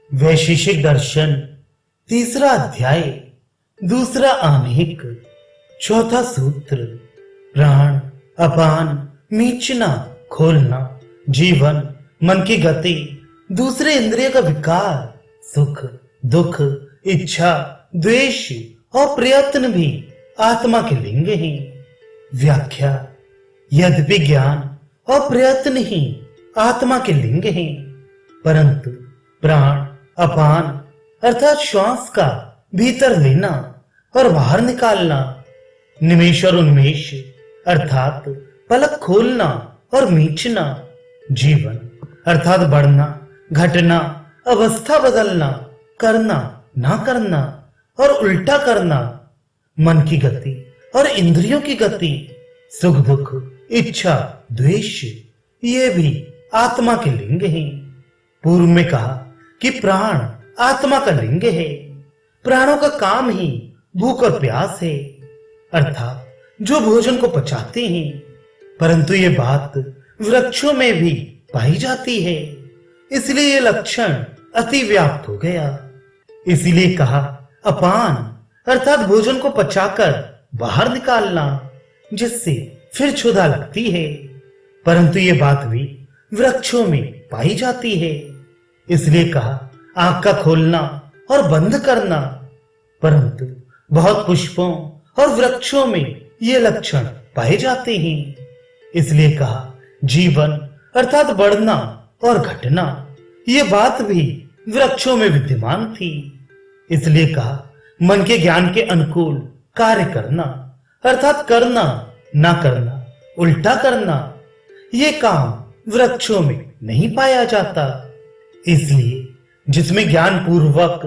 वैशेषिक दर्शन तीसरा अध्याय दूसरा आनेक चौथा सूत्र प्राण अपान मीचना खोलना जीवन मन की गति दूसरे इंद्रिय का विकार सुख दुख इच्छा द्वेष और प्रयत्न भी आत्मा के लिंग हैं। व्याख्या यद्यपि ज्ञान और प्रयत्न ही आत्मा के लिंग हैं, परंतु प्राण अपान अर्थात श्वास का भीतर लेना और बाहर निकालना, निमेष और उन्मेष अर्थात पलक खोलना और मीचना, जीवन अर्थात बढ़ना घटना अवस्था बदलना करना ना करना और उल्टा करना, मन की गति और इंद्रियों की गति सुख दुख इच्छा द्वेष ये भी आत्मा के लिंग हैं। पूर्व में कहा कि प्राण आत्मा का लिंग है। प्राणों का काम ही भूख और प्यास है, अर्थात जो भोजन को पचाते हैं, परंतु ये बात वृक्षों में भी पाई जाती है, इसलिए ये लक्षण अति व्याप्त हो गया। इसीलिए कहा अपान अर्थात भोजन को पचाकर बाहर निकालना, जिससे फिर क्षुधा लगती है, परंतु ये बात भी वृक्षों में पाई जाती है, इसलिए कहा आंख का खोलना और बंद करना, परंतु बहुत पुष्पों और वृक्षों में ये लक्षण पाए जाते हैं, इसलिए कहा जीवन अर्थात बढ़ना और घटना, ये बात भी वृक्षों में विद्यमान थी, इसलिए कहा मन के ज्ञान के अनुकूल कार्य करना अर्थात करना ना करना उल्टा करना, ये काम वृक्षों में नहीं पाया जाता। इसलिए जिसमें ज्ञान पूर्वक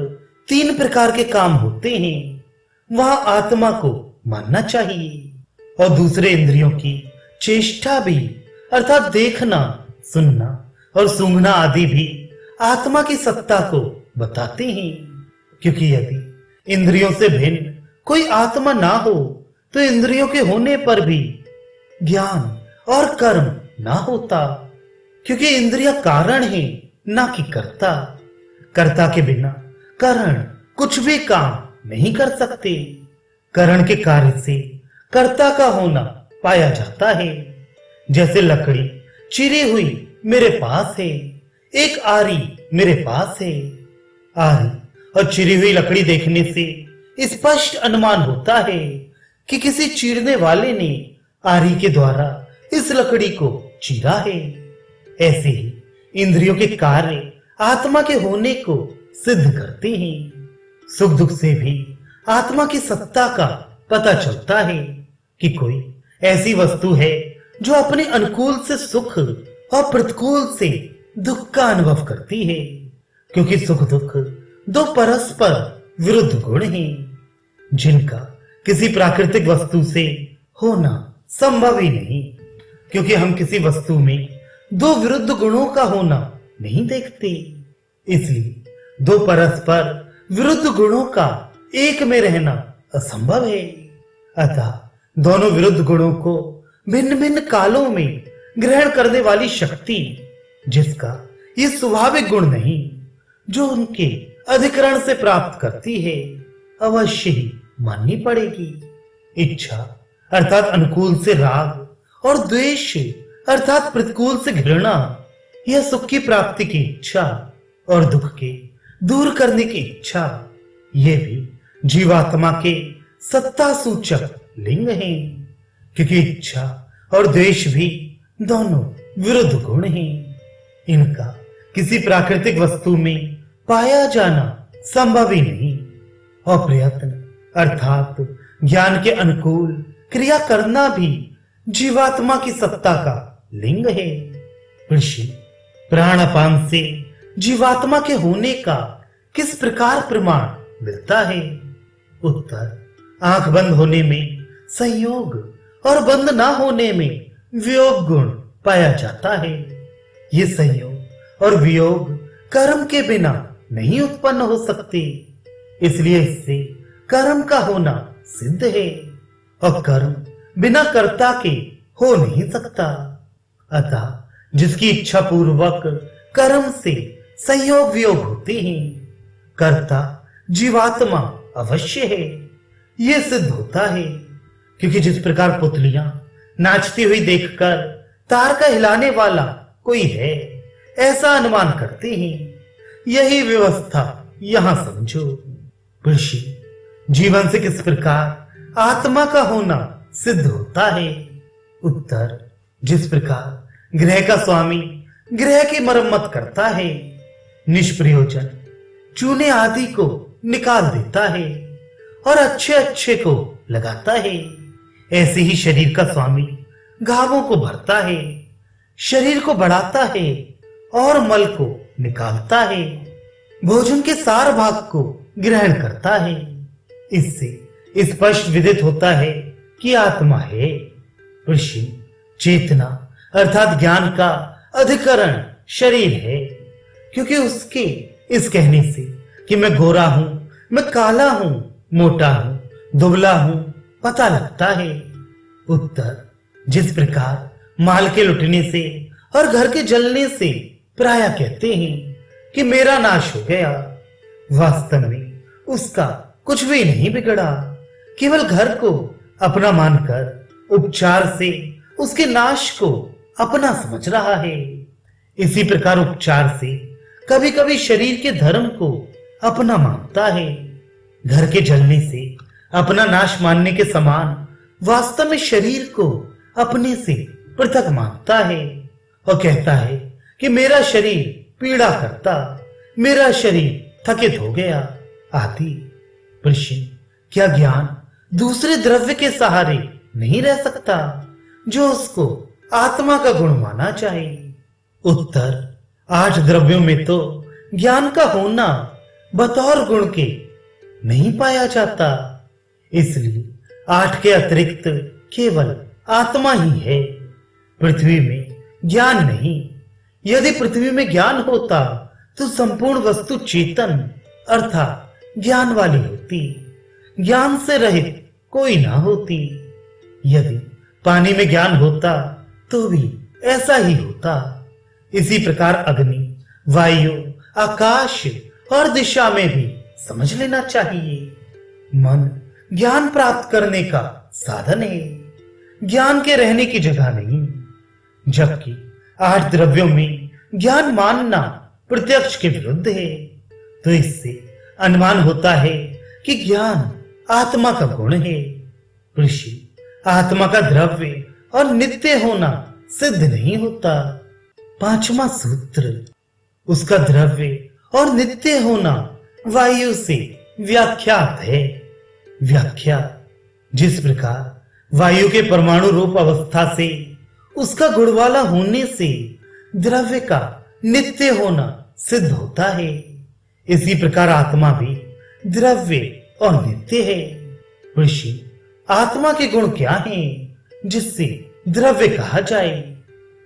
3 प्रकार के काम होते हैं, वहां आत्मा को मानना चाहिए, और दूसरे इंद्रियों की चेष्टा भी अर्थात देखना सुनना और सूंघना आदि भी आत्मा की सत्ता को बताते हैं, क्योंकि यदि इंद्रियों से भिन्न कोई आत्मा ना हो तो इंद्रियों के होने पर भी ज्ञान और कर्म ना होता, क्योंकि इंद्रिया कारण है ना कि कर्ता। कर्ता के बिना कारण कुछ भी काम नहीं कर सकते। कारण के कार्य से कर्ता का होना पाया जाता है। जैसे लकड़ी चिरी हुई मेरे पास है, एक आरी मेरे पास है। आरी और चिरी हुई लकड़ी देखने से स्पष्ट अनुमान होता है कि किसी चीरने वाले ने आरी के द्वारा इस लकड़ी को चीरा है। ऐसे ही इंद्रियों के कार्य आत्मा के होने को सिद्ध करते हैं। सुख दुख से भी आत्मा की सत्ता का पता चलता है कि कोई ऐसी वस्तु है जो अपने अनुकूल से सुख और प्रतिकूल से दुख का अनुभव करती है, क्योंकि सुख दुख 2 परस्पर विरुद्ध गुण हैं, जिनका किसी प्राकृतिक वस्तु से होना संभव ही नहीं, क्योंकि हम किसी वस्तु में 2 विरुद्ध गुणों का होना नहीं देखते। इसलिए 2 परस्पर विरुद्ध गुणों का एक में रहना असंभव है। अतः दोनों विरुद्ध गुणों को भिन्न भिन्न कालों में ग्रहण करने वाली शक्ति, जिसका ये स्वाभाविक गुण नहीं, जो उनके अधिकरण से प्राप्त करती है, अवश्य ही माननी पड़ेगी। इच्छा अर्थात अनुकूल से राग और द्वेष अर्थात प्रतिकूल से घृणा, यह सुख की प्राप्ति की इच्छा और दुख के दूर करने की इच्छा, ये भी जीवात्मा के सत्ता सूचक लिंग हैं, क्योंकि इच्छा और द्वेष भी दोनों विरुद्ध गुण हैं। इनका किसी प्राकृतिक वस्तु में पाया जाना संभव ही नहीं, और प्रयत्न अर्थात ज्ञान के अनुकूल क्रिया करना भी जीवात्मा की सत्ता का लिंग है। ऋषि प्राण अपान से जीवात्मा के होने का किस प्रकार प्रमाण मिलता है? उत्तर आंख बंद होने में संयोग और बंद ना होने में वियोग गुण पाया जाता है। ये संयोग और वियोग कर्म के बिना नहीं उत्पन्न हो सकते, इसलिए इससे कर्म का होना सिद्ध है, और कर्म बिना कर्ता के हो नहीं सकता। अतः जिसकी इच्छा पूर्वक कर्म से संयोग वियोग होते हैं, कर्ता जीवात्मा अवश्य है। यह सिद्ध होता है क्योंकि जिस प्रकार पुतलियां नाचती हुई देखकर तार का हिलाने वाला कोई है, ऐसा अनुमान करते हैं। यही व्यवस्था यहां समझो। ऋषि, जीवन से किस प्रकार आत्मा का होना सिद्ध होता है? उत्तर, जिस प्रकार गृह का स्वामी गृह की मरम्मत करता है, निष्प्रयोजन चूने आदि को निकाल देता है और अच्छे अच्छे को लगाता है, ऐसे ही शरीर का स्वामी घावों को भरता है, शरीर को बढ़ाता है और मल को निकालता है, भोजन के सार भाग को ग्रहण करता है। इससे स्पष्ट विदित होता है कि आत्मा है। ऋषि, चेतना अर्थात ज्ञान का अधिकरण शरीर है, क्योंकि उसके इस कहने से कि मैं गोरा हूं, मैं काला हूं, मोटा हूं, दुबला हूं, पता लगता है। उत्तर, जिस प्रकार माल के लुटने से और घर के जलने से प्राय कहते हैं कि मेरा नाश हो गया, वास्तव में उसका कुछ भी नहीं बिगड़ा, केवल घर को अपना मानकर उपचार से उसके नाश को अपना समझ रहा है। इसी प्रकार उपचार से कभी कभी शरीर के धर्म को अपना मानता है। घर के जलने से अपना नाश मानने के समान वास्तव में शरीर को अपने से पृथक मानता है और कहता है कि मेरा शरीर पीड़ा करता, मेरा शरीर थकित हो गया आदि। ऋषि, क्या ज्ञान दूसरे द्रव्य के सहारे नहीं रह सकता जो उसको आत्मा का गुण माना चाहे? उत्तर, 8 द्रव्यों में तो ज्ञान का होना बतौर गुण के नहीं पाया जाता, इसलिए 8 के अतिरिक्त केवल आत्मा ही है। पृथ्वी में ज्ञान नहीं। यदि पृथ्वी में ज्ञान होता तो संपूर्ण वस्तु चेतन अर्थात ज्ञान वाली होती, ज्ञान से रहित कोई ना होती। यदि पानी में ज्ञान होता तो भी ऐसा ही होता। इसी प्रकार अग्नि, वायु, आकाश और दिशा में भी समझ लेना चाहिए। मन ज्ञान प्राप्त करने का साधन है, ज्ञान के रहने की जगह नहीं। जबकि 8 द्रव्यों में ज्ञान मानना प्रत्यक्ष के विरुद्ध है, तो इससे अनुमान होता है कि ज्ञान आत्मा का गुण है। ऋषि, आत्मा का द्रव्य और नित्य होना सिद्ध नहीं होता। 5वां सूत्र, उसका द्रव्य और नित्य होना वायु से व्याख्यात है। व्याख्या, जिस प्रकार वायु के परमाणु रूप अवस्था से उसका गुणवाला होने से द्रव्य का नित्य होना सिद्ध होता है, इसी प्रकार आत्मा भी द्रव्य और नित्य है। ऋषि, आत्मा के गुण क्या हैं जिससे द्रव्य कहा जाए?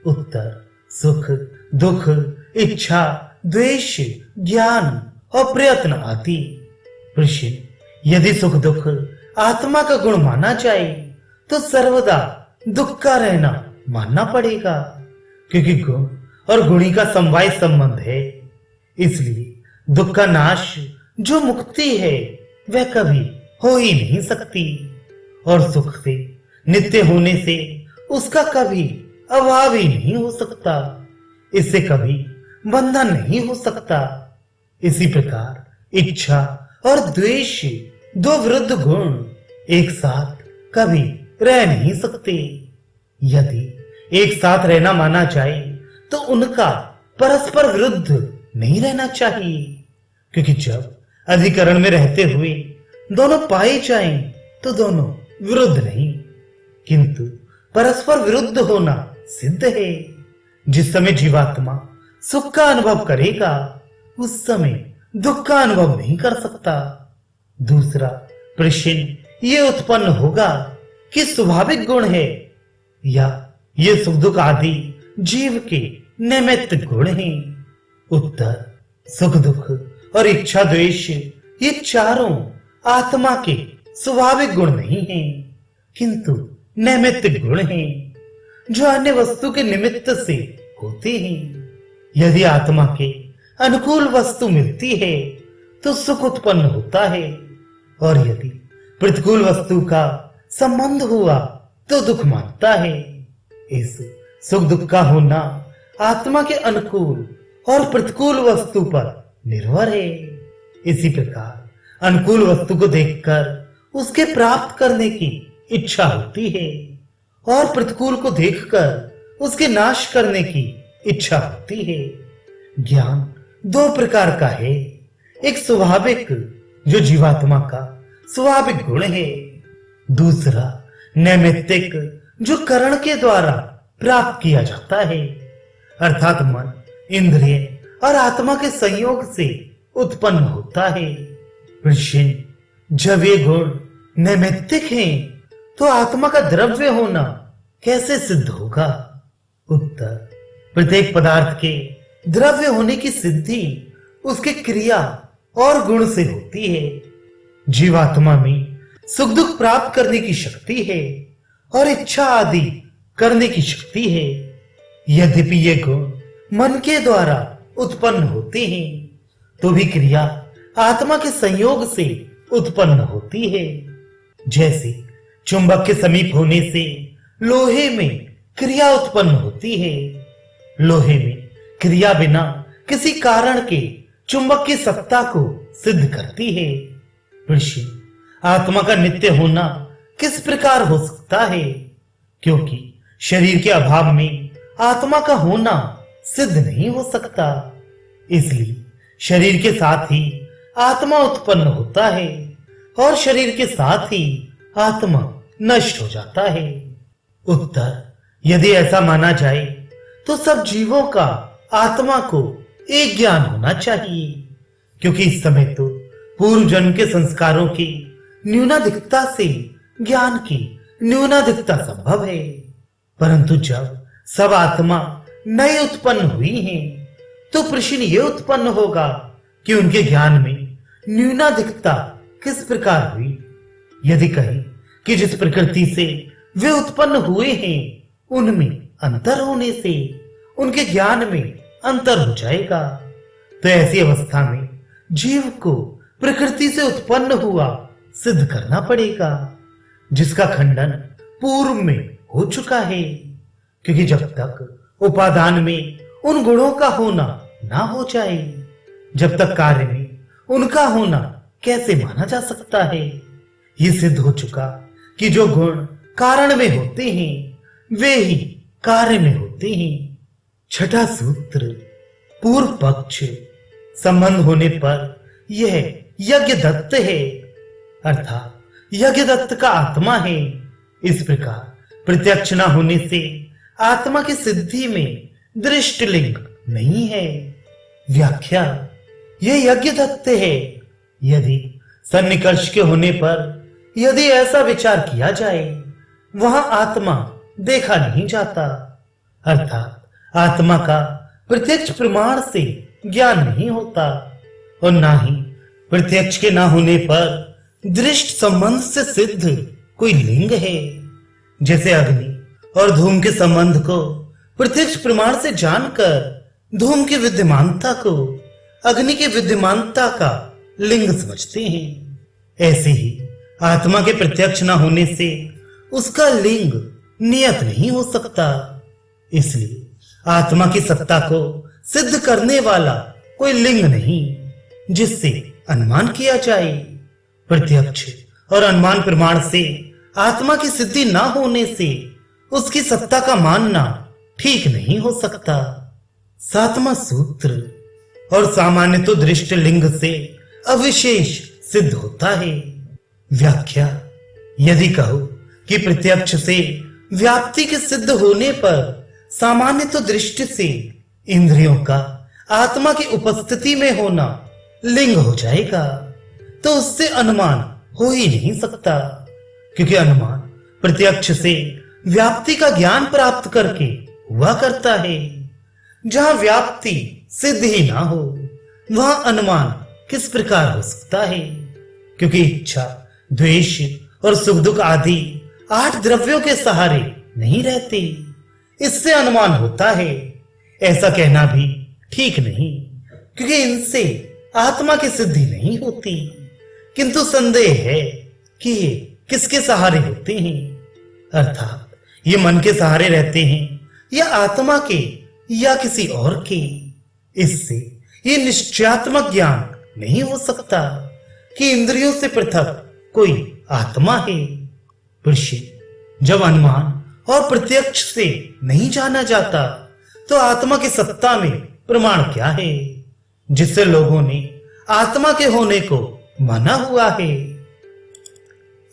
उत्तर, सुख, दुख, इच्छा, द्वेष, ज्ञान और प्रयत्न आदि। ऋषि, यदि सुख दुख आत्मा का गुण माना जाए तो सर्वदा दुख का रहना मानना पड़ेगा, क्योंकि गुण और गुणी का समवाय संबंध है। इसलिए दुख का नाश जो मुक्ति है वह कभी हो ही नहीं सकती, और सुख से नित्य होने से उसका कभी अभाव ही नहीं हो सकता, इससे कभी बंधन नहीं हो सकता। इसी प्रकार इच्छा और द्वेष 2 विरुद्ध गुण एक साथ कभी रह नहीं सकते। यदि एक साथ रहना माना जाए तो उनका परस्पर विरुद्ध नहीं रहना चाहिए, क्योंकि जब अधिकरण में रहते हुए दोनों पाए जाएं तो दोनों विरुद्ध नहीं, किंतु परस्पर विरुद्ध होना सिद्ध है। जिस समय जीवात्मा सुख का अनुभव करेगा उस समय दुख का अनुभव नहीं कर सकता। दूसरा प्रश्न ये उत्पन्न होगा कि स्वाभाविक गुण है या ये सुख दुख आदि जीव के नैमित्तिक गुण हैं? उत्तर, सुख दुख और इच्छा द्वेष ये चारों आत्मा के स्वाभाविक गुण नहीं हैं, किंतु नैमित्तिक गुण हैं जो अन्य वस्तु के निमित्त से होते हैं। यदि आत्मा के अनुकूल वस्तु मिलती है तो सुख उत्पन्न होता है, और यदि प्रतिकूल वस्तु का संबंध हुआ तो दुख मानता है। इस सुख दुख का होना आत्मा के अनुकूल और प्रतिकूल वस्तु पर निर्भर है। इसी प्रकार अनुकूल वस्तु को देखकर उसके प्राप्त करने की इच्छा होती है, और प्रतिकूल को देखकर उसके नाश करने की इच्छा होती है। ज्ञान दो प्रकार का है, एक स्वाभाविक जो जीवात्मा का स्वाभाविक गुण है, दूसरा नैमित्तिक जो करण के द्वारा प्राप्त किया जाता है, अर्थात मन, इंद्रिय और आत्मा के संयोग से उत्पन्न होता है। ऋषि, जब ये गुण नैमित्तिक हैं तो आत्मा का द्रव्य होना कैसे सिद्ध होगा? उत्तर, प्रत्येक पदार्थ के द्रव्य होने की सिद्धि उसके क्रिया और गुण से होती है। जीवात्मा में सुख दुख प्राप्त करने की शक्ति है और इच्छा आदि करने की शक्ति है। यद्यपि ये गुण मन के द्वारा उत्पन्न होते हैं तो भी क्रिया आत्मा के संयोग से उत्पन्न होती है। जैसे चुंबक के समीप होने से लोहे में क्रिया उत्पन्न होती है। लोहे में क्रिया बिना किसी कारण के चुंबक की सत्ता को सिद्ध करती है। ऋषि, आत्मा का नित्य होना किस प्रकार हो सकता है? क्योंकि शरीर के अभाव में आत्मा का होना सिद्ध नहीं हो सकता, इसलिए शरीर के साथ ही आत्मा उत्पन्न होता है और शरीर के साथ ही आत्मा नष्ट हो जाता है। उत्तर, यदि ऐसा माना जाए तो सब जीवों का आत्मा को एक ज्ञान होना चाहिए, क्योंकि इस समय तो पूर्व जन्म के संस्कारों की न्यूनाधिकता से ज्ञान की न्यूनाधिकता संभव है। परंतु जब सब आत्मा नई उत्पन्न हुई हैं, तो प्रश्न ये उत्पन्न होगा कि उनके ज्ञान में न्यूनाधिकता किस प्रकार हुई। यदि कहें कि जिस प्रकृति से वे उत्पन्न हुए हैं उनमें अंतर होने से उनके ज्ञान में अंतर हो जाएगा, तो ऐसी अवस्था में जीव को प्रकृति से उत्पन्न हुआ सिद्ध करना पड़ेगा, जिसका खंडन पूर्व में हो चुका है। क्योंकि जब तक उपादान में उन गुणों का होना ना हो जाए, जब तक कार्य में उनका होना कैसे माना जा सकता है? ये सिद्ध हो चुका कि जो गुण कारण में होते हैं वे ही कार्य में होते हैं। छठा सूत्र, पूर्व पक्ष, संबंध होने पर यह यज्ञ दत्त है, अर्थात यज्ञ दत्त का आत्मा है। इस प्रकार प्रत्यक्ष न होने से आत्मा की सिद्धि में दृष्ट लिंग नहीं है। व्याख्या, यह यज्ञ दत्त है। यदि सन्निकर्ष के होने पर यदि ऐसा विचार किया जाए, वहां आत्मा देखा नहीं जाता, अर्थात आत्मा का प्रत्यक्ष प्रमाण से ज्ञान नहीं होता, और ना ही प्रत्यक्ष के ना होने पर दृष्ट संबंध से सिद्ध कोई लिंग है। जैसे अग्नि और धूम के संबंध को प्रत्यक्ष प्रमाण से जानकर धूम की विद्यमानता को अग्नि की विद्यमानता का लिंग समझते हैं, ऐसे ही आत्मा के प्रत्यक्ष न होने से उसका लिंग नियत नहीं हो सकता। इसलिए आत्मा की सत्ता को सिद्ध करने वाला कोई लिंग नहीं जिससे अनुमान किया जाए। प्रत्यक्ष और अनुमान प्रमाण से आत्मा की सिद्धि न होने से उसकी सत्ता का मानना ठीक नहीं हो सकता। सातवां सूत्र, और सामान्य तो दृष्ट लिंग से अविशेष सिद्ध होता है। व्याख्या, यदि कहो कि प्रत्यक्ष से व्याप्ति के सिद्ध होने पर सामान्य तो दृष्टि से इंद्रियों का आत्मा की उपस्थिति में होना लिंग हो जाएगा, तो उससे अनुमान हो ही नहीं सकता, क्योंकि अनुमान प्रत्यक्ष से व्याप्ति का ज्ञान प्राप्त करके हुआ करता है। जहां व्याप्ति सिद्ध ही ना हो वहां अनुमान किस प्रकार हो सकता है? क्योंकि इच्छा, द्वेष और सुख दुख आदि 8 द्रव्यों के सहारे नहीं रहते, इससे अनुमान होता है। ऐसा कहना भी ठीक नहीं, क्योंकि इनसे आत्मा की सिद्धि नहीं होती। किंतु संदेह है कि ये किसके सहारे होते हैं, अर्थात ये मन के सहारे रहते हैं या आत्मा के या किसी और के। इससे ये निश्चयात्मक ज्ञान नहीं हो सकता कि इंद्रियों से पृथक कोई आत्मा है। परीक्षित, जब अनुमान और प्रत्यक्ष से नहीं जाना जाता तो आत्मा की सत्ता में प्रमाण क्या है, जिससे लोगों ने आत्मा के होने को माना हुआ है।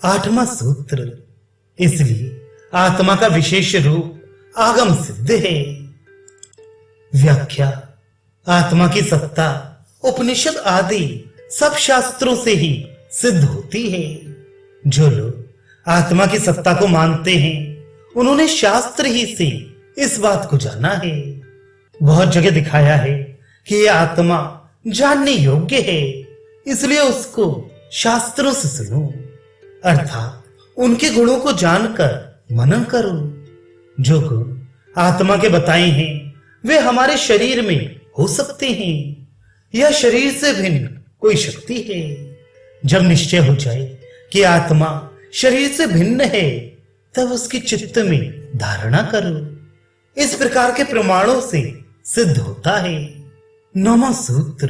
8वां सूत्र, इसलिए आत्मा का विशेष रूप आगम सिद्ध है। व्याख्या, आत्मा की सत्ता उपनिषद आदि सब शास्त्रों से ही सिद्ध होती है। जो लोग आत्मा की सत्ता को मानते हैं उन्होंने शास्त्र ही से इस बात को जाना है। बहुत जगह दिखाया है कि यह आत्मा जानने योग्य है, इसलिए उसको शास्त्रों से सुनो, अर्थात उनके गुणों को जानकर मनन करो। जो गुण आत्मा के बताए हैं वे हमारे शरीर में हो सकते हैं या शरीर से भिन्न कोई शक्ति है। जब निश्चय हो जाए कि आत्मा शरीर से भिन्न है तब उसकी चित्त में धारणा करो। इस प्रकार के प्रमाणों से सिद्ध होता है। 9वां सूत्र,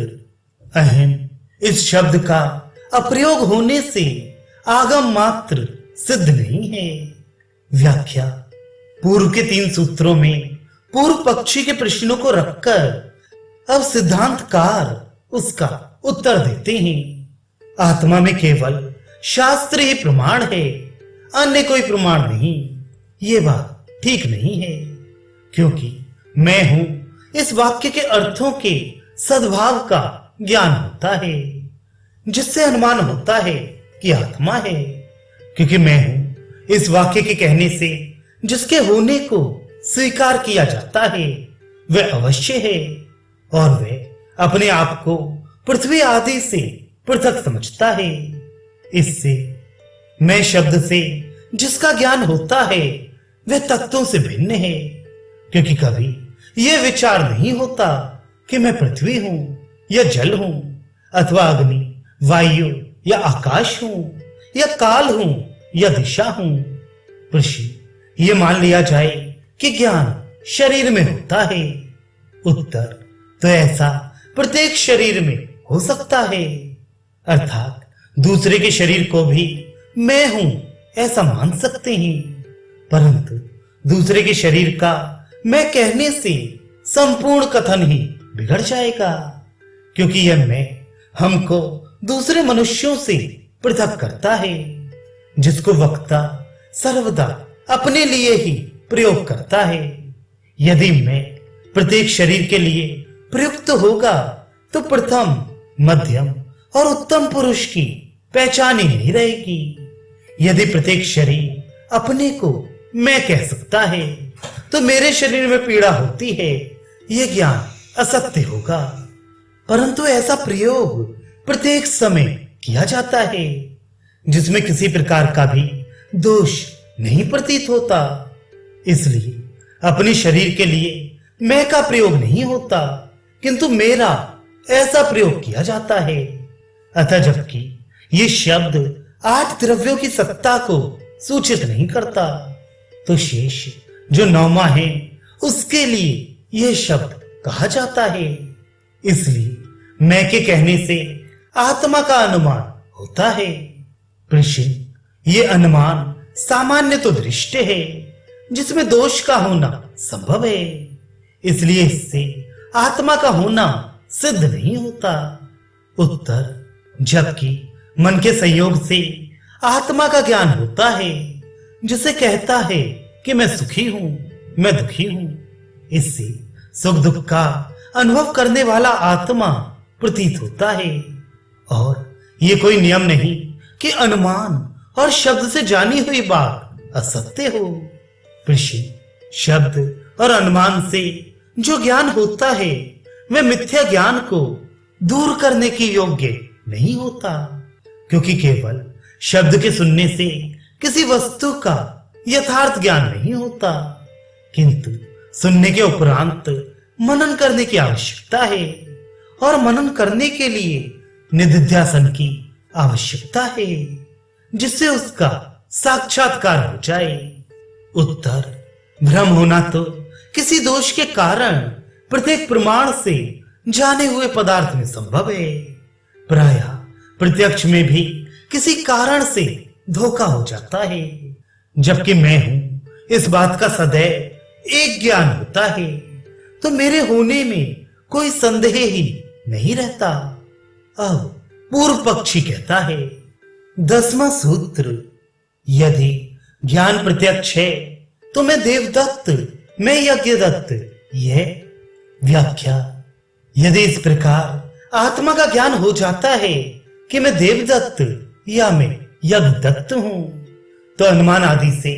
अहम इस शब्द का अप्रयोग होने से आगम मात्र सिद्ध नहीं है। व्याख्या, पूर्व के 3 सूत्रों में पूर्व पक्षी के प्रश्नों को रखकर अब सिद्धांतकार उसका उत्तर देते हैं। आत्मा में केवल शास्त्र ही प्रमाण है, अन्य कोई प्रमाण नहीं। ये बात ठीक नहीं है, क्योंकि मैं हूं इस वाक्य के अर्थों के सद्भाव का ज्ञान होता है, जिससे अनुमान होता है कि आत्मा है। क्योंकि मैं हूं इस वाक्य के कहने से जिसके होने को स्वीकार किया जाता है वह अवश्य है, और वह अपने आप को पृथ्वी आदि से पृथक समझता है। इससे मैं शब्द से जिसका ज्ञान होता है वह तत्वों से भिन्न है, क्योंकि कभी यह विचार नहीं होता कि मैं पृथ्वी हूं या जल हूं अथवा अग्नि, वायु या आकाश हूं या काल हूं या दिशा हूं। ऋषि, ये मान लिया जाए कि ज्ञान शरीर में होता है। उत्तर, तो ऐसा प्रत्येक शरीर में हो सकता है, अर्थात दूसरे के शरीर को भी मैं हूं ऐसा मान सकते हैं, परंतु दूसरे के शरीर का मैं कहने से संपूर्ण कथन ही बिगड़ जाएगा, क्योंकि यह मैं हमको दूसरे मनुष्यों से पृथक करता है, जिसको वक्ता सर्वदा अपने लिए ही प्रयोग करता है। यदि मैं प्रत्येक शरीर के लिए प्रयुक्त होगा तो प्रथम, मध्यम और उत्तम पुरुष की पहचान ही नहीं रहेगी। यदि प्रत्येक शरीर अपने को मैं कह सकता है तो मेरे शरीर में पीड़ा होती है, यह ज्ञान असत्य होगा। परंतु ऐसा प्रयोग प्रत्येक समय किया जाता है जिसमें किसी प्रकार का भी दोष नहीं प्रतीत होता, इसलिए अपने शरीर के लिए मैं का प्रयोग नहीं होता, किंतु मेरा ऐसा प्रयोग किया जाता है। अतः जबकि ये शब्द 8 द्रव्यों की सत्ता को सूचित नहीं करता, तो शेष जो 9वां है उसके लिए यह शब्द कहा जाता है। इसलिए मैं के कहने से आत्मा का अनुमान होता है। प्रश्न, ये अनुमान सामान्य तो दृष्टि है जिसमें दोष का होना संभव है, इसलिए इससे आत्मा का होना सिद्ध नहीं होता। उत्तर, जबकि मन के संयोग से आत्मा का ज्ञान होता है, जिसे कहता है कि मैं सुखी हूं, मैं दुखी हूं, इससे सुख दुख का अनुभव करने वाला आत्मा प्रतीत होता है। और ये कोई नियम नहीं कि अनुमान और शब्द से जानी हुई बात असत्य हो। ऋषि, शब्द और अनुमान से जो ज्ञान होता है वह मिथ्या ज्ञान को दूर करने की योग्य नहीं होता, क्योंकि केवल शब्द के सुनने से किसी वस्तु का यथार्थ ज्ञान नहीं होता, किंतु सुनने के उपरांत मनन करने की आवश्यकता है, और मनन करने के लिए निधिध्यासन की आवश्यकता है, जिससे उसका साक्षात्कार हो जाए। उत्तर: भ्रम होना तो किसी दोष के कारण प्रत्येक प्रमाण से जाने हुए पदार्थ में संभव है। प्रायः प्रत्यक्ष में भी किसी कारण से धोखा हो जाता है, जबकि मैं हूं इस बात का सदैव एक ज्ञान होता है, तो मेरे होने में कोई संदेह ही नहीं रहता। अब पूर्व पक्षी कहता है, 10वां सूत्र, यदि ज्ञान प्रत्यक्ष है तो मैं देवदत्त, मैं यज्ञदत्त। यह व्याख्या: यदि इस प्रकार आत्मा का ज्ञान हो जाता है कि मैं देवदत्त या मैं यज्ञदत्त हूं, तो अनुमान आदि से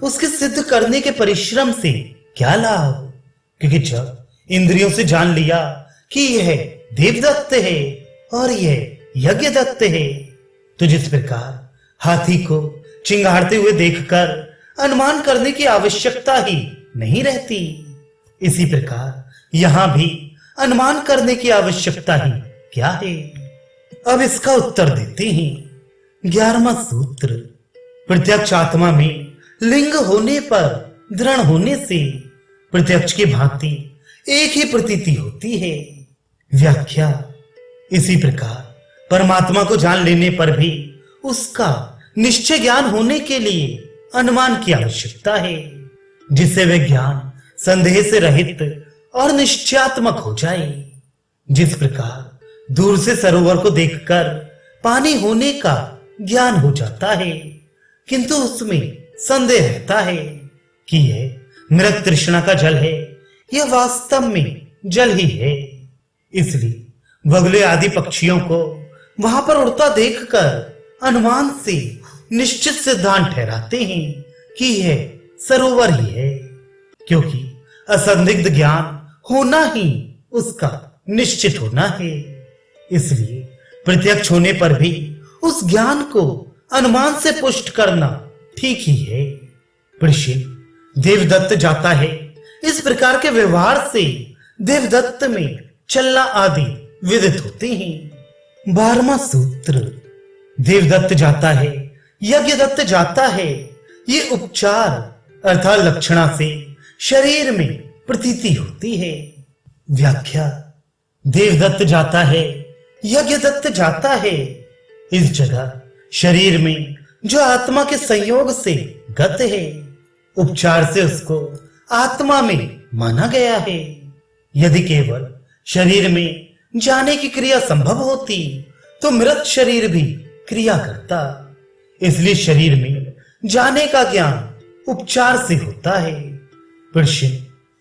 उसके सिद्ध करने के परिश्रम से क्या लाभ? क्योंकि जब इंद्रियों से जान लिया कि यह देवदत्त है और यह यज्ञदत्त है, तो जिस प्रकार हाथी को चिंगारते हुए देखकर अनुमान करने की आवश्यकता ही नहीं रहती, इसी प्रकार यहां भी अनुमान करने की आवश्यकता ही क्या है? अब इसका उत्तर देते हैं। 11वां सूत्र, प्रत्यक्ष आत्मा में लिंग होने पर दृढ़ होने से प्रत्यक्ष की भांति एक ही प्रतीति होती है। व्याख्या: इसी प्रकार परमात्मा को जान लेने पर भी उसका निश्चय ज्ञान होने के लिए अनुमान की आवश्यकता है, जिससे वह ज्ञान संदेह से रहित और निश्चयात्मक हो जाए। जिस प्रकार दूर से सरोवर को देखकर पानी होने का ज्ञान हो जाता है, किंतु उसमें संदेह रहता है कि यह मृग तृष्णा का जल है, यह वास्तव में जल ही है। इसलिए बगुले आदि पक्षियों को वहां पर उड़ता देखकर अनुमान से निश्चित सिद्धांत ठहराते हैं कि यह सरोवर ही है, क्योंकि असंदिग्ध ज्ञान होना ही उसका निश्चित होना है। इसलिए प्रत्यक्ष होने पर भी उस ज्ञान को अनुमान से पुष्ट करना ठीक ही है। प्रश्न: देवदत्त जाता है, इस प्रकार के व्यवहार से देवदत्त में चलना आदि विदित होते हैं। 12वां सूत्र, देवदत्त जाता है, यज्ञदत्त जाता है, ये उपचार अर्थात लक्षणा से शरीर में प्रतीति होती है। व्याख्या: देवदत्त जाता है, यज्ञदत्त जाता है, इस जगह शरीर में जो आत्मा के संयोग से गत है, उपचार से उसको आत्मा में माना गया है। यदि केवल शरीर में जाने की क्रिया संभव होती तो मृत शरीर भी क्रिया करता। इसलिए शरीर में जाने का ज्ञान उपचार से होता है। प्रश्न: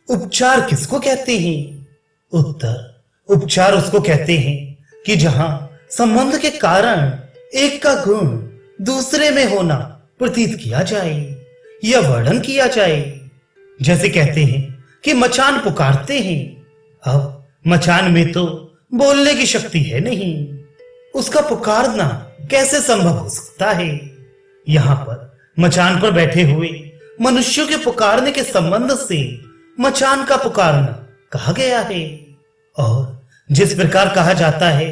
उपचार किसको कहते हैं? उत्तर: उपचार उसको कहते हैं कि जहां संबंध के कारण एक का गुण दूसरे में होना प्रतीत किया जाए या वर्णन किया जाए। जैसे कहते हैं कि मचान पुकारते हैं। अब मचान में तो बोलने की शक्ति है नहीं, उसका पुकारना कैसे संभव हो सकता है? यहां पर मचान पर बैठे हुए मनुष्यों के पुकारने के संबंध से मचान का पुकारना कहा गया है। और जिस प्रकार कहा जाता है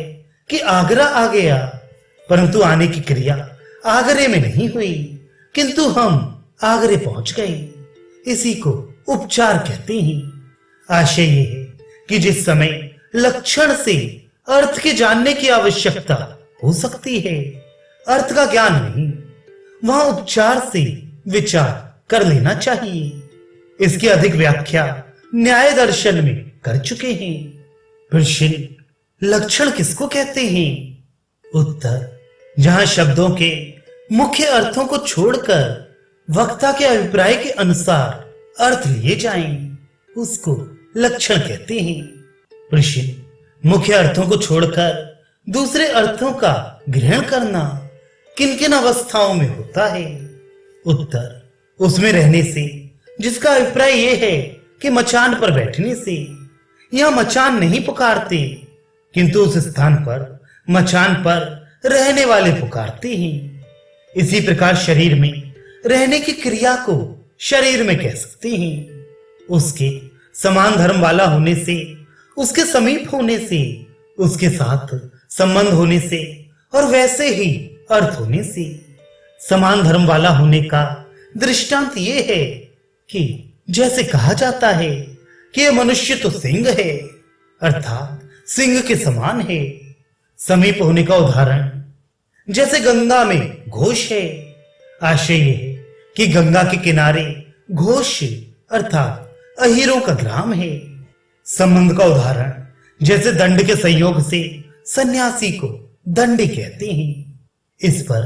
कि आगरा आ गया, परंतु आने की क्रिया आगरे में नहीं हुई, किंतु हम आगरे पहुंच गए, इसी को उपचार कहते हैं। आशय यह है कि जिस समय लक्षण से अर्थ के जानने की आवश्यकता हो सकती है, अर्थ का ज्ञान नहीं, वहां उपचार से विचार कर लेना चाहिए। इसकी अधिक व्याख्या न्याय दर्शन में कर चुके हैं। प्रश्न: लक्षण किसको कहते हैं? उत्तर: जहां शब्दों के मुख्य अर्थों को छोड़कर वक्ता के अभिप्राय के अनुसार अर्थ लिए जाएं, उसको लक्षण कहते हैं। प्रश्न: मुख्य अर्थों को छोड़कर दूसरे अर्थों का ग्रहण करना किन किन अवस्थाओं में होता है? उत्तर: उसमें रहने से, जिसका अभिप्राय यह है कि मचान पर बैठने से। यह मचान नहीं पुकारते, किंतु उस स्थान पर मचान पर रहने वाले पुकारते हैं। इसी प्रकार शरीर में रहने की क्रिया को शरीर में कह सकते हैं। उसके समान धर्म वाला होने से, उसके समीप होने से उसके साथ संबंध होने से और वैसे ही अर्थ होने से समान धर्म वाला होने का दृष्टांत ये है कि जैसे कहा जाता है कि ये मनुष्य तो सिंह है, अर्थात सिंह के समान है। समीप होने का उदाहरण जैसे गंगा में घोष है। आशय यह है कि गंगा के किनारे घोष अर्थात अहीरों का ग्राम है। संबंध का उदाहरण जैसे दंड के संयोग से सन्यासी को दंडी कहते हैं। इस पर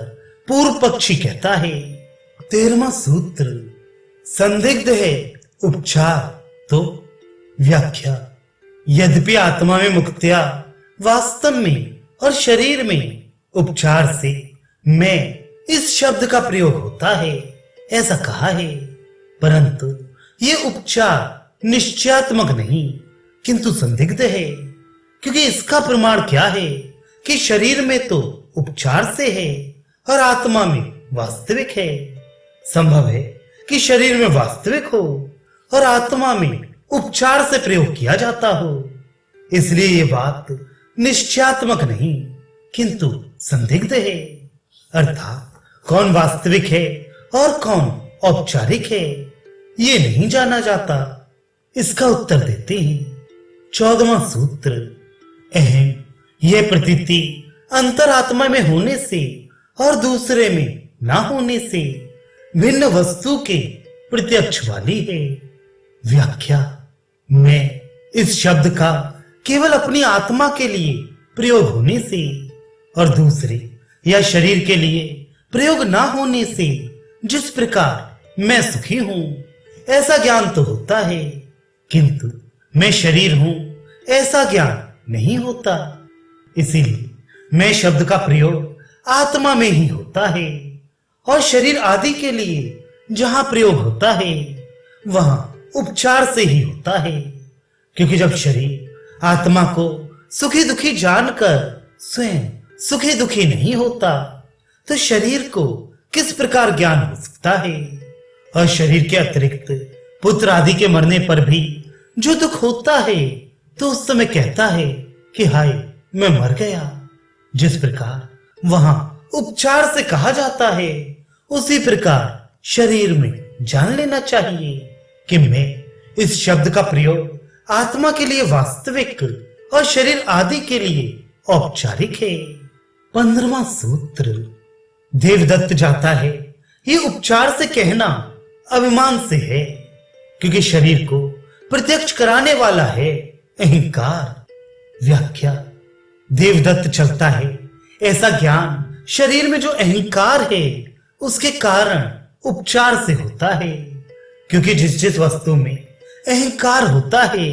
पूर्व पक्षी कहता है, 13वां सूत्र, संदिग्ध है उपचार तो व्याख्या। यद्यपि आत्मा में मुक्त्या वास्तव में और शरीर में उपचार से मैं इस शब्द का प्रयोग होता है ऐसा कहा है, परंतु ये उपचार निश्चयात्मक नहीं किंतु संदिग्ध है, क्योंकि इसका प्रमाण क्या है कि शरीर में तो उपचार से है और आत्मा में वास्तविक है। संभव है कि शरीर में वास्तविक हो और आत्मा में उपचार से प्रयोग किया जाता हो, इसलिए ये बात निश्चयात्मक नहीं किंतु संदिग्ध है। अर्थात कौन वास्तविक है और कौन औपचारिक है ये नहीं जाना जाता। इसका उत्तर देते हैं 14वां सूत्र, अहम यह प्रतीति अंतरात्मा में होने से और दूसरे में ना होने से भिन्न वस्तु के प्रत्यक्ष वाली है। व्याख्या, मैं इस शब्द का केवल अपनी आत्मा के लिए प्रयोग होने से और दूसरे या शरीर के लिए प्रयोग ना होने से जिस प्रकार मैं सुखी हूं ऐसा ज्ञान तो होता है, किंतु मैं शरीर हूं ऐसा ज्ञान नहीं होता। इसीलिए मैं शब्द का प्रयोग आत्मा में ही होता है और शरीर आदि के लिए जहां प्रयोग होता है वहां उपचार से ही होता है, क्योंकि जब शरीर आत्मा को सुखी दुखी जानकर स्वयं सुखी दुखी नहीं होता तो शरीर को किस प्रकार ज्ञान हो सकता है। और शरीर के अतिरिक्त पुत्र आदि के मरने पर भी जो दुख होता है तो उस समय कहता है कि हाय मैं मर गया। जिस प्रकार वहां उपचार से कहा जाता है उसी प्रकार शरीर में जान लेना चाहिए कि मैं इस शब्द का प्रयोग आत्मा के लिए वास्तविक और शरीर आदि के लिए औपचारिक है। 15वां सूत्र, देवदत्त जाता है ये उपचार से कहना अभिमान से है, क्योंकि शरीर को प्रत्यक्ष कराने वाला है अहंकार। व्याख्या, देवदत्त चलता है ऐसा ज्ञान शरीर में जो अहंकार है उसके कारण उपचार से होता है, क्योंकि जिस जिस वस्तु में अहंकार होता है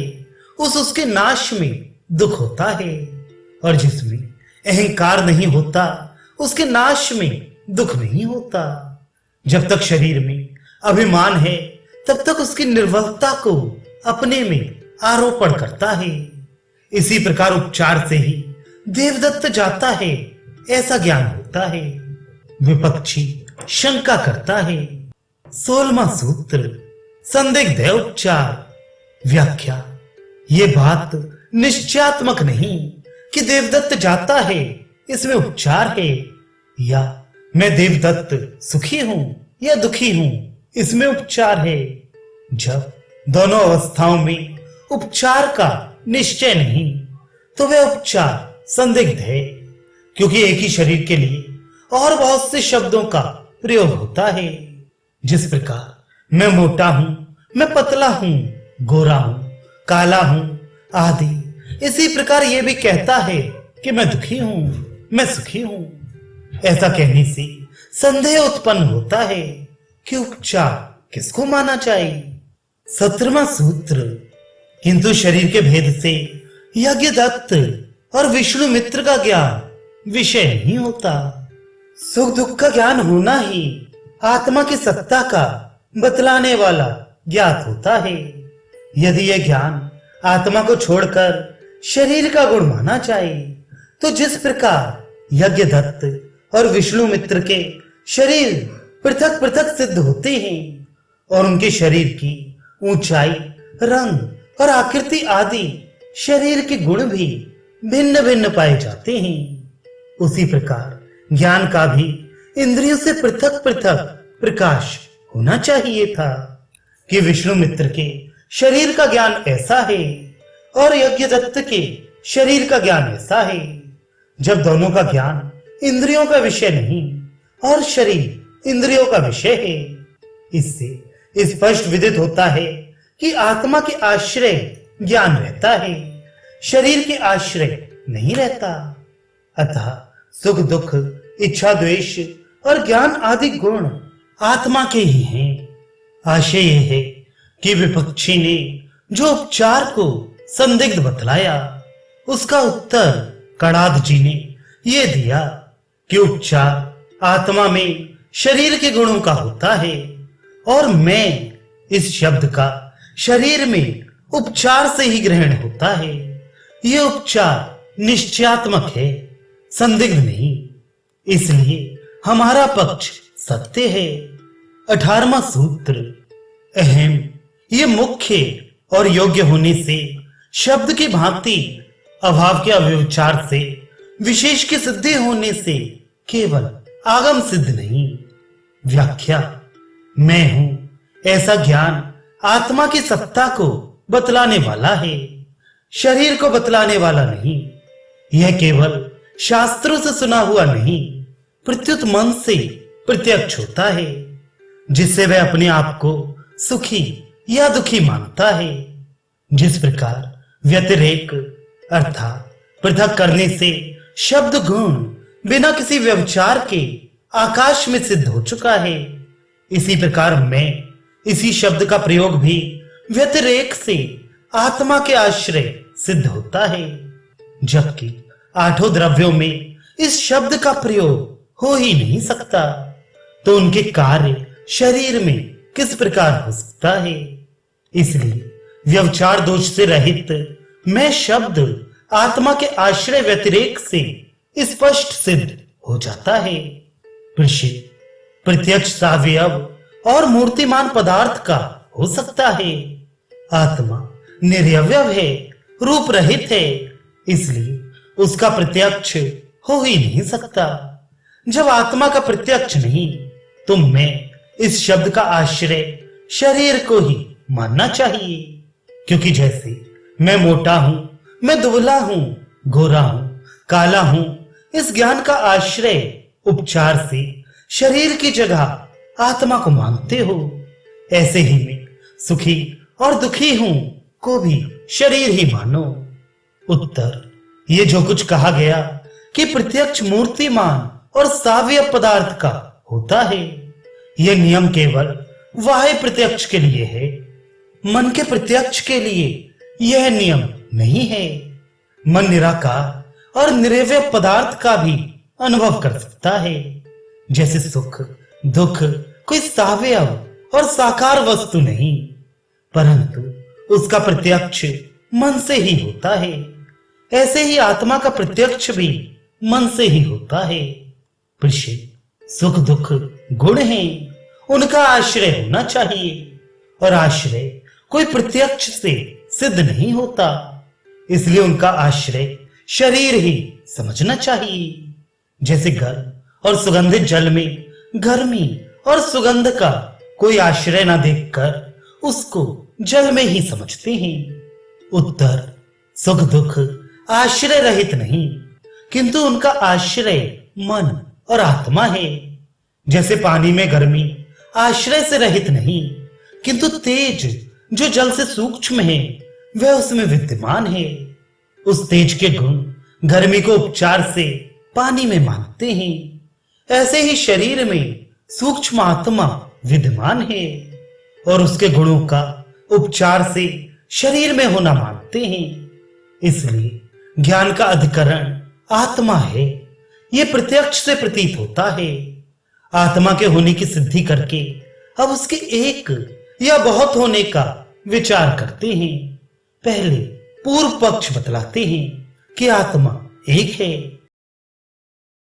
उसके नाश में दुख होता है और जिसमें अहंकार नहीं होता उसके नाश में दुख नहीं होता। जब तक शरीर में अभिमान है तब तक उसकी निर्बलता को अपने में आरोपण करता है। इसी प्रकार उपचार से ही देवदत्त जाता है ऐसा ज्ञान होता है। विपक्षी शंका करता है। 16वां सूत्र, संदिग्ध उपचार। व्याख्या, ये बात निश्चयात्मक नहीं कि देवदत्त जाता है इसमें उपचार है, या मैं देवदत्त सुखी हूं या दुखी हूं इसमें उपचार है। जब दोनों अवस्थाओं में उपचार का निश्चय नहीं तो वह उपचार संदिग्ध है, क्योंकि एक ही शरीर के लिए और बहुत से शब्दों का प्रयोग होता है। जिस प्रकार मैं मोटा हूं, मैं पतला हूं, गोरा हूं, काला हूं आदि, इसी प्रकार यह भी कहता है कि मैं दुखी हूं, मैं सुखी हूं। ऐसा कहने से संदेह उत्पन्न होता है कि उपचार किसको माना चाहिए। 17वां सूत्र, किंतु शरीर के भेद से यज्ञदत्त और विष्णु मित्र का ज्ञान विषय नहीं होता। सुख दुख का ज्ञान होना ही आत्मा की सत्ता का बतलाने वाला ज्ञात होता है। यदि यह ज्ञान आत्मा को छोड़कर शरीर का गुण माना जाए तो जिस प्रकार यज्ञदत्त और विष्णु मित्र के शरीर पृथक पृथक सिद्ध होते हैं और उनके शरीर की ऊंचाई, रंग और आकृति आदि शरीर के गुण भी भिन्न भिन्न पाए जाते हैं। उसी प्रकार ज्ञान का भी इंद्रियों से पृथक पृथक प्रकाश होना चाहिए था कि विष्णुमित्र के शरीर का ज्ञान ऐसा है और यज्ञदत्त के शरीर का ज्ञान ऐसा है। जब दोनों का ज्ञान इंद्रियों का विषय नहीं और शरीर इंद्रियों का विषय है, इससे स्पष्ट विदित होता है कि आत्मा के आश्रय ज्ञान रहता है, शरीर के आश्रय नहीं रहता। अतः सुख दुख, इच्छा द्वेष और ज्ञान आदि गुण आत्मा के ही हैं। आशय यह है कि विपक्षी ने जो उपचार को संदिग्ध बतलाया, उसका उत्तर कणाद जी ने यह दिया कि उपचार आत्मा में शरीर के गुणों का होता है और मैं इस शब्द का शरीर में उपचार से ही ग्रहण होता है। यह उपचार निश्चयात्मक है, संदिग्ध नहीं। इसलिए हमारा पक्ष सत्य है। 18वां सूत्र, अहम ये मुख्य और योग्य होने से शब्द की भांति अभाव के अव्यवचार से विशेष की सिद्धि होने से केवल आगम सिद्ध नहीं। व्याख्या, मैं हूं ऐसा ज्ञान आत्मा की सत्ता को बतलाने वाला है, शरीर को बतलाने वाला नहीं। यह केवल शास्त्रों से सुना हुआ नहीं, प्रत्युत मन से प्रत्यक्ष होता है, जिससे वह अपने आप को सुखी या दुखी मानता है। जिस प्रकार व्यतिरेक अर्थात पृथक करने से शब्द गुण बिना किसी व्यवचार के आकाश में सिद्ध हो चुका है, इसी प्रकार मैं इसी शब्द का प्रयोग भी व्यतिरेक से आत्मा के आश्रय सिद्ध होता है। जबकि आठों द्रव्यों में इस शब्द का प्रयोग हो ही नहीं सकता, तो उनके कार्य शरीर में किस प्रकार हो सकता है। इसलिए व्यवचार दोष से रहित मैं शब्द आत्मा के आश्रय व्यतिरेक से स्पष्ट सिद्ध हो जाता है। प्रत्यक्ष सावयव और मूर्तिमान पदार्थ का हो सकता है। आत्मा निर्यवय है, रूप रहित है, इसलिए उसका प्रत्यक्ष हो ही नहीं सकता। जब आत्मा का प्रत्यक्ष नहीं, तो मैं इस शब्द का आश्रय शरीर को ही मानना चाहिए, क्योंकि जैसे मैं मोटा हूं, मैं दुबला हूं, गोरा हूं, काला हूं, इस ज्ञान का आश्रय उपचार से शरीर की जगह आत्मा को मानते हो, ऐसे ही मैं सुखी और दुखी हूं को भी शरीर ही मानो। उत्तर, ये जो कुछ कहा गया कि प्रत्यक्ष मूर्तिमान और सावयव पदार्थ का होता है, यह नियम केवल बाह्य प्रत्यक्ष के लिए है। मन के प्रत्यक्ष के लिए यह नियम नहीं है। मन निराकार और निर्वय पदार्थ का भी अनुभव कर सकता है। जैसे सुख दुख कोई सावयव और साकार वस्तु नहीं, परंतु उसका प्रत्यक्ष मन से ही होता है। ऐसे ही आत्मा का प्रत्यक्ष भी मन से ही होता है। सुख दुख गुण हैं, उनका आश्रय होना चाहिए, और आश्रय कोई प्रत्यक्ष से सिद्ध नहीं होता, इसलिए उनका आश्रय शरीर ही समझना चाहिए। जैसे गर्म और सुगंधित जल में गर्मी और सुगंध का कोई आश्रय ना देखकर उसको जल में ही समझते हैं। उत्तर, सुख दुख आश्रय रहित नहीं, किंतु उनका आश्रय मन और आत्मा है। जैसे पानी में गर्मी आश्रय से रहित नहीं, किंतु तेज जो जल से सूक्ष्म है वह उसमें विद्यमान है। उस तेज के गुण गर्मी को उपचार से पानी में मानते हैं। ऐसे ही शरीर में सूक्ष्म आत्मा विद्यमान है और उसके गुणों का उपचार से शरीर में होना मानते हैं। इसलिए ज्ञान का अधिकरण आत्मा है, यह प्रत्यक्ष से प्रतीत होता है। आत्मा के होने की सिद्धि करके अब उसके एक या बहुत होने का विचार करते हैं। पहले पूर्व पक्ष बतलाते हैं कि आत्मा एक है,